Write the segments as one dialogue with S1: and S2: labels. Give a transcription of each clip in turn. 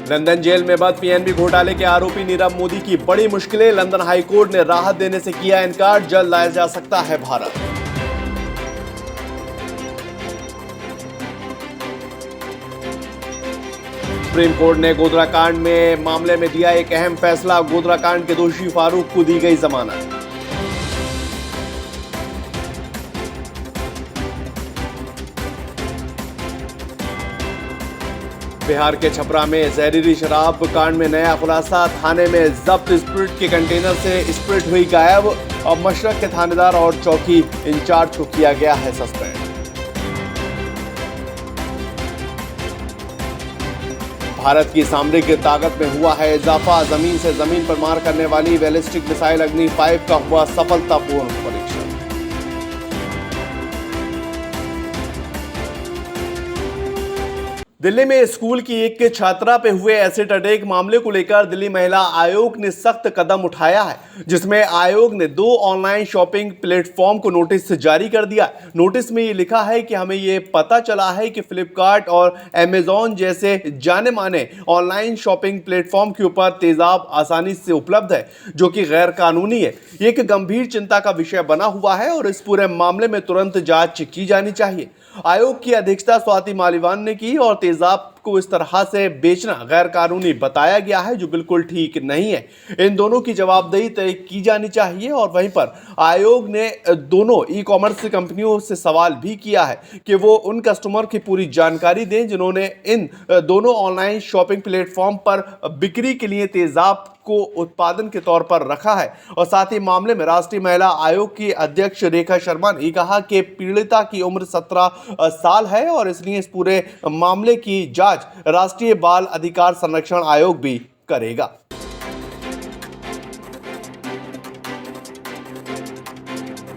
S1: London jail में बंद PNB घोटाले के आरोपी नीरव मोदी की बड़ी मुश्किलें। लंदन हाईकोर्ट ने राहत देने से किया इनकार। जल्द लाया जा सकता है भारत। सुप्रीम कोर्ट ने गोधरा कांड में मामले में दिया एक अहम फैसला। गोधरा कांड के दोषी फारूक को दी गई जमानत। बिहार के छपरा में जहरीली शराब कांड में नया खुलासा। थाने में जब्त स्प्रिट के कंटेनर से स्प्रिट हुई गायब। और मशरक के थानेदार और चौकी इंचार्ज को किया गया है सस्पेंड। भारत की सामरिक ताकत में हुआ है इजाफा। जमीन से जमीन पर मार करने वाली बैलिस्टिक मिसाइल अग्नि 5 का हुआ सफलतापूर्ण परीक्षण। दिल्ली में स्कूल की एक छात्रा पे हुए एसिड अटैक मामले को लेकर दिल्ली महिला आयोग ने सख्त कदम उठाया है, जिसमें आयोग ने 2 ऑनलाइन शॉपिंग प्लेटफॉर्म को नोटिस जारी कर दिया। नोटिस में ये लिखा है कि हमें ये पता चला है कि फ्लिपकार्ट और अमेजॉन जैसे जाने माने ऑनलाइन शॉपिंग प्लेटफॉर्म के ऊपर तेजाब आसानी से उपलब्ध है, जो कि गैर कानूनी है। ये एक गंभीर चिंता का विषय बना हुआ है और इस पूरे मामले में तुरंत जांच की जानी चाहिए। आयोग की अध्यक्षता स्वाति मालिवाल ने की और तेजाब को इस तरह से बेचना गैर कानूनी बताया गया है, जो बिल्कुल ठीक नहीं है। इन दोनों की जवाबदेही तय की जानी चाहिए। और वहीं पर आयोग ने दोनों ई कॉमर्स कंपनियों से सवाल भी किया है कि वो उन कस्टमर की पूरी जानकारी दें जिन्होंने इन दोनों ऑनलाइन शॉपिंग प्लेटफॉर्म पर बिक्री के लिए तेजाब को उत्पादन के तौर पर रखा है। और साथ ही मामले में राष्ट्रीय महिला आयोग की अध्यक्ष रेखा शर्मा ने कहा कि पीड़िता की उम्र 17 साल है और इसलिए इस पूरे मामले की जांच राष्ट्रीय बाल अधिकार संरक्षण आयोग भी करेगा।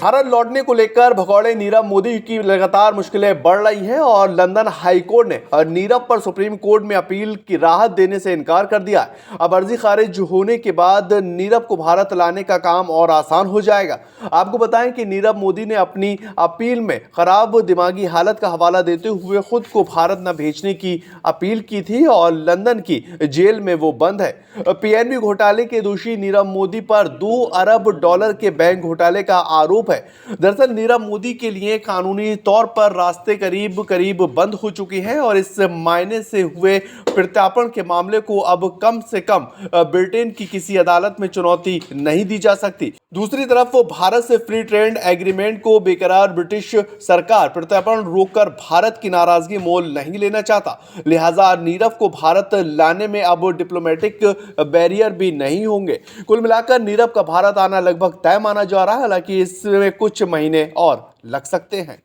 S1: भारत लौटने को लेकर भगौड़े नीरव मोदी की लगातार मुश्किलें बढ़ रही हैं और लंदन हाईकोर्ट ने नीरव पर सुप्रीम कोर्ट में अपील की राहत देने से इनकार कर दिया है। अब अर्जी खारिज होने के बाद नीरव को भारत लाने का काम और आसान हो जाएगा। आपको बताएं कि नीरव मोदी ने अपनी अपील में खराब दिमागी हालत का हवाला देते हुए खुद को भारत न भेजने की अपील की थी और लंदन की जेल में वो बंद है। पीएनबी घोटाले के दोषी नीरव मोदी पर $2 अरब के बैंक घोटाले का आरोप है। दरअसल नीरव मोदी के लिए कानूनी तौर पर रास्ते करीब करीब बंद हो चुके हैं और इस मायने से हुए प्रत्यार्पण के मामले को अब कम से कम ब्रिटेन की किसी अदालत में चुनौती नहीं दी जा सकती। दूसरी तरफ वो भारत से फ्री ट्रेड एग्रीमेंट को बेकरार ब्रिटिश सरकार प्रत्यार्पण रोककर भारत की नाराजगी मोल नहीं लेना चाहता। लिहाजा नीरव को भारत लाने में अब डिप्लोमेटिक बैरियर भी नहीं होंगे। कुल मिलाकर नीरव का भारत आना लगभग तय माना जा रहा है, हालांकि इसमें कुछ महीने और लग सकते हैं।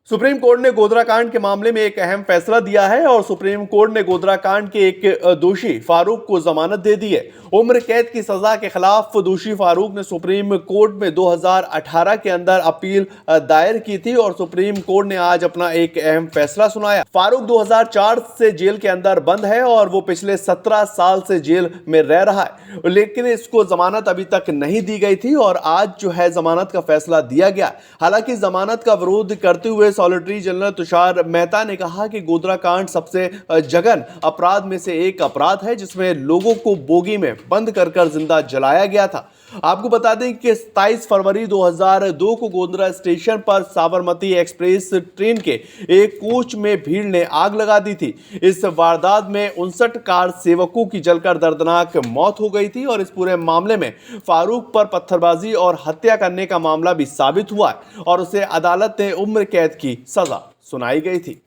S1: सुप्रीम कोर्ट ने गोधरा कांड के मामले में एक अहम फैसला दिया है और सुप्रीम कोर्ट ने गोधरा कांड के एक दोषी फारूक को जमानत दे दी है। उम्र कैद की सजा के खिलाफ दोषी फारूक ने सुप्रीम कोर्ट में 2018 के अंदर अपील दायर की थी और सुप्रीम कोर्ट ने आज अपना एक अहम फैसला सुनाया। फारूक 2004 से जेल के अंदर बंद है और वो पिछले 17 साल से जेल में रह रहा है, लेकिन इसको जमानत अभी तक नहीं दी गई थी और आज जो है जमानत का फैसला दिया गया। हालांकि जमानत का विरोध करते हुए सॉलिसिटर जनरल तुषार मेहता ने कहा कि गोधरा कांड सबसे जघन्य अपराध में से एक अपराध है, जिसमें लोगों को बोगी में बंद कर जिंदा जलाया गया था। आपको बता दें कि 27 फरवरी 2002 को गोधरा स्टेशन पर साबरमती एक्सप्रेस ट्रेन के एक कोच में भीड़ ने आग लगा दी थी। इस वारदात में 59 कार सेवकों की जलकर दर्दनाक मौत हो गई थी और इस पूरे मामले में फारूक पर पत्थरबाजी और हत्या करने का मामला भी साबित हुआ है और उसे अदालत ने उम्र कैद की सजा सुनाई गई थी।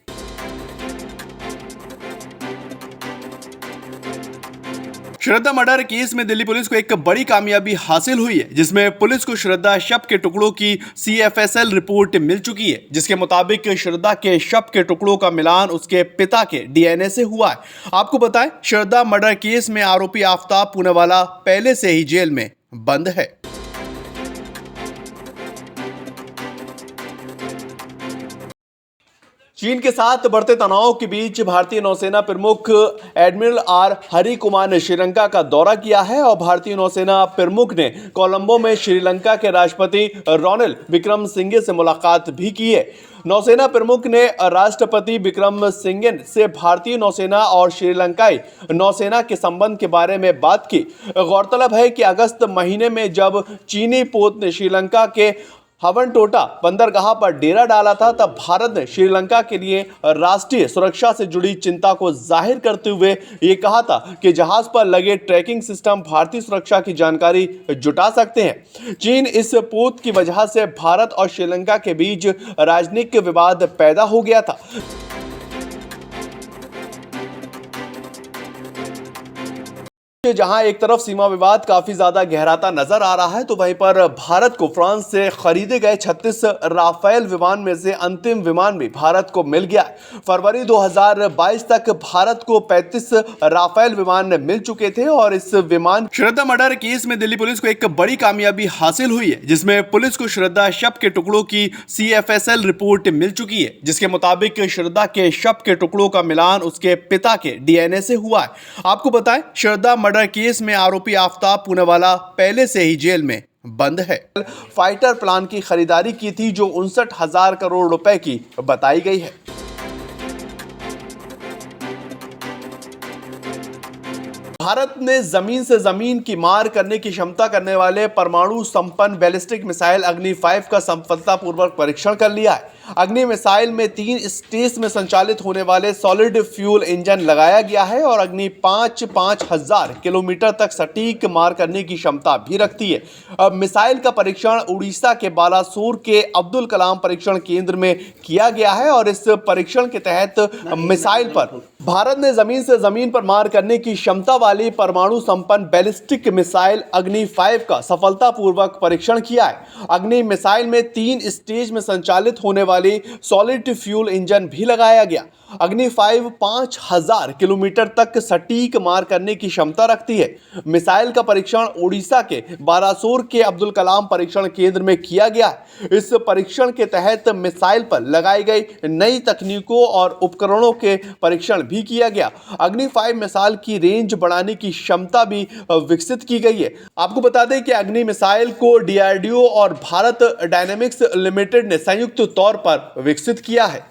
S1: श्रद्धा मर्डर केस में दिल्ली पुलिस को एक बड़ी कामयाबी हासिल हुई है, जिसमें पुलिस को श्रद्धा शव के टुकड़ों की CFSL रिपोर्ट मिल चुकी है, जिसके मुताबिक श्रद्धा के शव के टुकड़ों का मिलान उसके पिता के DNA से हुआ है। आपको बताएं, श्रद्धा मर्डर केस में आरोपी आफ्ताब पूनावाला पहले से ही जेल में बंद है। चीन के साथ बढ़ते तनाव के बीच भारतीय नौसेना प्रमुख एडमिरल आर हरि कुमार ने श्रीलंका का दौरा किया है और भारतीय नौसेना प्रमुख ने कोलंबो में श्रीलंका के राष्ट्रपति रनिल विक्रमसिंघे से मुलाकात भी की है। नौसेना प्रमुख ने राष्ट्रपति विक्रमसिंघे से भारतीय नौसेना और श्रीलंकाई नौसेना के संबंध के बारे में बात की। गौरतलब है कि अगस्त महीने में जब चीनी पोत ने श्रीलंका के हवनटोटा बंदरगाह पर डेरा डाला था, तब भारत ने श्रीलंका के लिए राष्ट्रीय सुरक्षा से जुड़ी चिंता को जाहिर करते हुए ये कहा था कि जहाज पर लगे ट्रैकिंग सिस्टम भारतीय सुरक्षा की जानकारी जुटा सकते हैं। चीन इस पोत की वजह से भारत और श्रीलंका के बीच राजनीतिक विवाद पैदा हो गया था। जहां एक तरफ सीमा विवाद काफी ज्यादा गहराता नजर आ रहा है, तो वहीं पर भारत को फ्रांस से खरीदे गए 36 राफेल विमान में से अंतिम विमान भी भारत को मिल गया। फरवरी 2022 तक भारत को 35 राफेल विमान मिल चुके थे और इस विमान श्रद्धा मर्डर केस में दिल्ली पुलिस को एक बड़ी कामयाबी हासिल हुई है, जिसमें पुलिस को श्रद्धा शव के टुकड़ों की CFSL रिपोर्ट मिल चुकी है, जिसके मुताबिक श्रद्धा के शव के टुकड़ों का मिलान उसके पिता के DNA से हुआ है। आपको बताएं, श्रद्धा मर्डर केस में आरोपी आफ्ताब पूनावाला पहले से ही जेल में बंद है। फाइटर प्लान की खरीदारी की थी जो 59,000 करोड़ रुपए की बताई गई है। भारत ने जमीन से जमीन की मार करने की क्षमता करने वाले परमाणु संपन्न बैलिस्टिक मिसाइल अग्नि 5 का सफलतापूर्वक परीक्षण कर लिया है। अग्नि मिसाइल में 3 स्टेज में संचालित होने वाले सॉलिड फ्यूल इंजन लगाया गया है और अग्नि 5,000 किलोमीटर तक सटीक मार करने की क्षमता भी रखती है। अब मिसाइल का परीक्षण उड़ीसा के बालासोर के अब्दुल कलाम परीक्षण केंद्र में किया गया है और इस परीक्षण के तहत मिसाइल पर भारत ने जमीन से जमीन पर मार करने की क्षमता वाली परमाणु संपन्न बैलिस्टिक मिसाइल अग्नि 5 का सफलतापूर्वक परीक्षण किया है। अग्नि मिसाइल में 3 स्टेज में संचालित होने वाली सॉलिड फ्यूल इंजन भी लगाया गया। अग्नि 5 5,000 किलोमीटर तक सटीक मार करने की क्षमता रखती है। मिसाइल का परीक्षण उड़ीसा के बालासोर के अब्दुल कलाम परीक्षण केंद्र में किया गया है। इस परीक्षण के तहत मिसाइल पर लगाई गई नई तकनीकों और उपकरणों के परीक्षण भी किया गया। अग्नि 5 मिसाइल की रेंज बढ़ाने की क्षमता भी विकसित की गई है। आपको बता दें कि अग्नि मिसाइल को DRDO और भारत डायनेमिक्स लिमिटेड ने संयुक्त तौर पर विकसित किया है।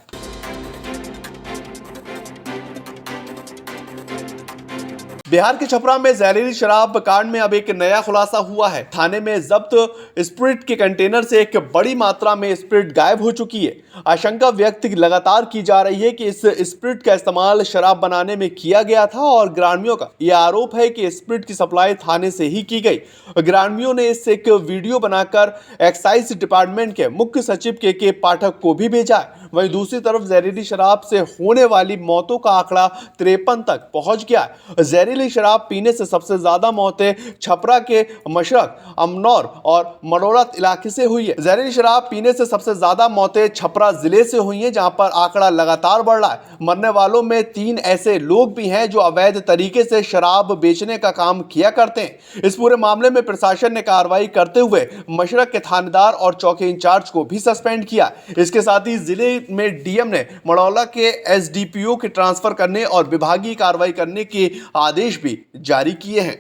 S1: बिहार के छपरा में जहरीली शराब कांड में अब एक नया खुलासा हुआ है। थाने में जब्त स्प्रिट के कंटेनर से एक बड़ी मात्रा में स्प्रिट गायब हो चुकी है। आशंका व्यक्त लगातार की जा रही है कि इस स्प्रिट का इस्तेमाल शराब बनाने में किया गया था और ग्रामीणों का यह आरोप है कि स्प्रिट की सप्लाई थाने से ही की गई। ग्रामीणों ने इस एक वीडियो बनाकर एक्साइज डिपार्टमेंट के मुख्य सचिव के पाठक को भी भेजा है। वहीं दूसरी तरफ जहरीली शराब से होने वाली मौतों का आंकड़ा 53 तक पहुंच गया है। जहरीली शराब पीने से सबसे ज्यादा मौतें छपरा के मशरक, अमनौर और मरोड़ा इलाके से हुई है। जहरीली शराब पीने से सबसे ज्यादा मौतें छपरा जिले से हुई हैं, जहां पर आंकड़ा लगातार बढ़ रहा है। मरने वालों में 3 ऐसे लोग भी हैं जो अवैध तरीके से शराब बेचने का काम किया करते हैं। इस पूरे मामले में प्रशासन ने कार्रवाई करते हुए मशरक के थानेदार और चौकी इंचार्ज को भी सस्पेंड किया। इसके साथ ही जिले में DM ने मड़ौला के SDPO के ट्रांसफर करने और विभागीय कार्रवाई करने के आदेश भी जारी किए हैं।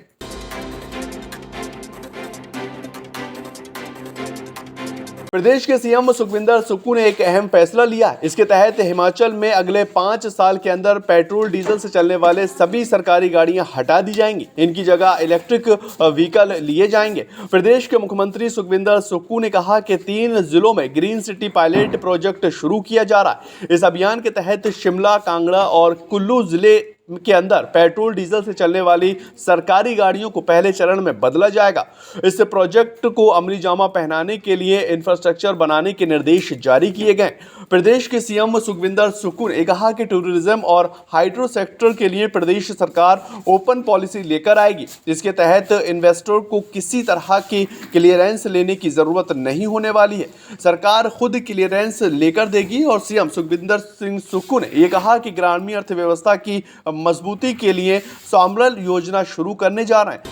S1: प्रदेश के CM सुखविंदर सुक्खू ने एक अहम फैसला लिया। इसके तहत हिमाचल में अगले 5 साल के अंदर पेट्रोल डीजल से चलने वाले सभी सरकारी गाड़ियां हटा दी जाएंगी। इनकी जगह इलेक्ट्रिक व्हीकल लिए जाएंगे। प्रदेश के मुख्यमंत्री सुखविंदर सुक्खू ने कहा कि 3 जिलों में ग्रीन सिटी पायलट प्रोजेक्ट शुरू किया जा रहा है। इस अभियान के तहत शिमला, कांगड़ा और कुल्लू जिले के अंदर पेट्रोल डीजल से चलने वाली सरकारी गाड़ियों को पहले चरण में बदला जाएगा। इस प्रोजेक्ट को अमली जामा पहनाने के लिए इंफ्रास्ट्रक्चर बनाने के निर्देश जारी किए गए। प्रदेश के CM सुखविंदर सुक्खू ने कहा कि टूरिज्म और हाइड्रो सेक्टर के लिए प्रदेश सरकार ओपन पॉलिसी लेकर आएगी, जिसके तहत इन्वेस्टर को किसी तरह की क्लियरेंस लेने की जरूरत नहीं होने वाली है। सरकार खुद क्लियरेंस लेकर देगी। और CM सुखविंदर सिंह सुक्खू ने यह कहा कि ग्रामीण अर्थव्यवस्था की मजबूती के लिए स्वावलंबन योजना शुरू करने जा रहे हैं।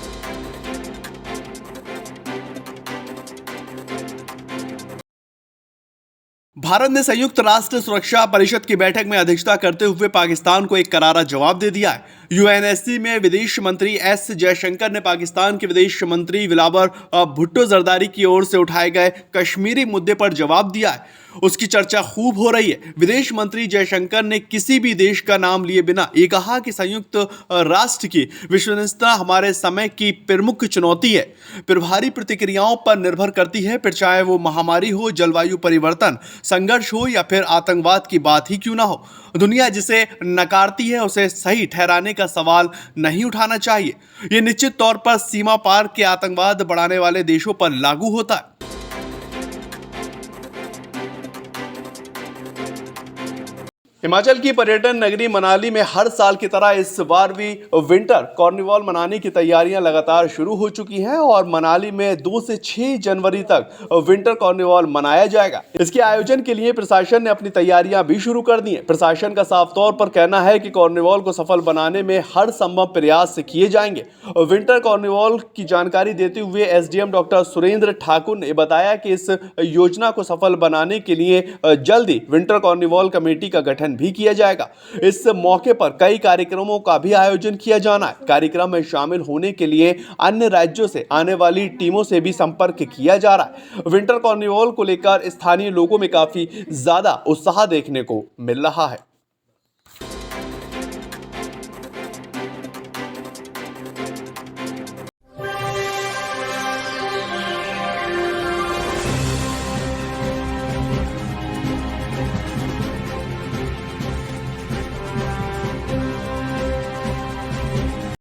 S1: भारत ने संयुक्त राष्ट्र सुरक्षा परिषद की बैठक में अध्यक्षता करते हुए पाकिस्तान को एक करारा जवाब दे दिया है। यूएनएससी में विदेश मंत्री एस जयशंकर ने पाकिस्तान के विदेश मंत्री बिलावर भुट्टो जरदारी की ओर से उठाए गए कश्मीरी मुद्दे पर जवाब दिया है। उसकी चर्चा खूब हो रही है। विदेश मंत्री जयशंकर ने किसी भी देश का नाम लिए बिना ये कहा कि संयुक्त राष्ट्र की विश्वसनीयता हमारे समय की प्रमुख चुनौती है। प्रभावी प्रतिक्रियाओं पर निर्भर करती है, फिर चाहे वो महामारी हो, जलवायु परिवर्तन, संघर्ष हो या फिर आतंकवाद की बात ही क्यों ना हो। दुनिया जिसे नकारती है उसे सही ठहराने का सवाल नहीं उठाना चाहिए। यह निश्चित तौर पर सीमा पार के आतंकवाद बढ़ाने वाले देशों पर लागू होता है। हिमाचल की पर्यटन नगरी मनाली में हर साल की तरह इस बार भी विंटर कार्निवाल मनाने की तैयारियां लगातार शुरू हो चुकी हैं और मनाली में 2 से 6 जनवरी तक विंटर कार्निवाल मनाया जाएगा। इसके आयोजन के लिए प्रशासन ने अपनी तैयारियां भी शुरू कर दी हैं। प्रशासन का साफ तौर पर कहना है कि कार्निवाल को सफल बनाने में हर संभव प्रयास किए जाएंगे। विंटर कार्निवाल की जानकारी देते हुए एसडीएम डॉक्टर सुरेंद्र ठाकुर ने बताया कि इस योजना को सफल बनाने के लिए जल्दी विंटर कार्निवाल कमेटी का गठन भी किया जाएगा। इस मौके पर कई कार्यक्रमों का भी आयोजन किया जाना है। कार्यक्रम में शामिल होने के लिए अन्य राज्यों से आने वाली टीमों से भी संपर्क किया जा रहा है। विंटर कार्निवाल को लेकर स्थानीय लोगों में काफी ज्यादा उत्साह देखने को मिल रहा है।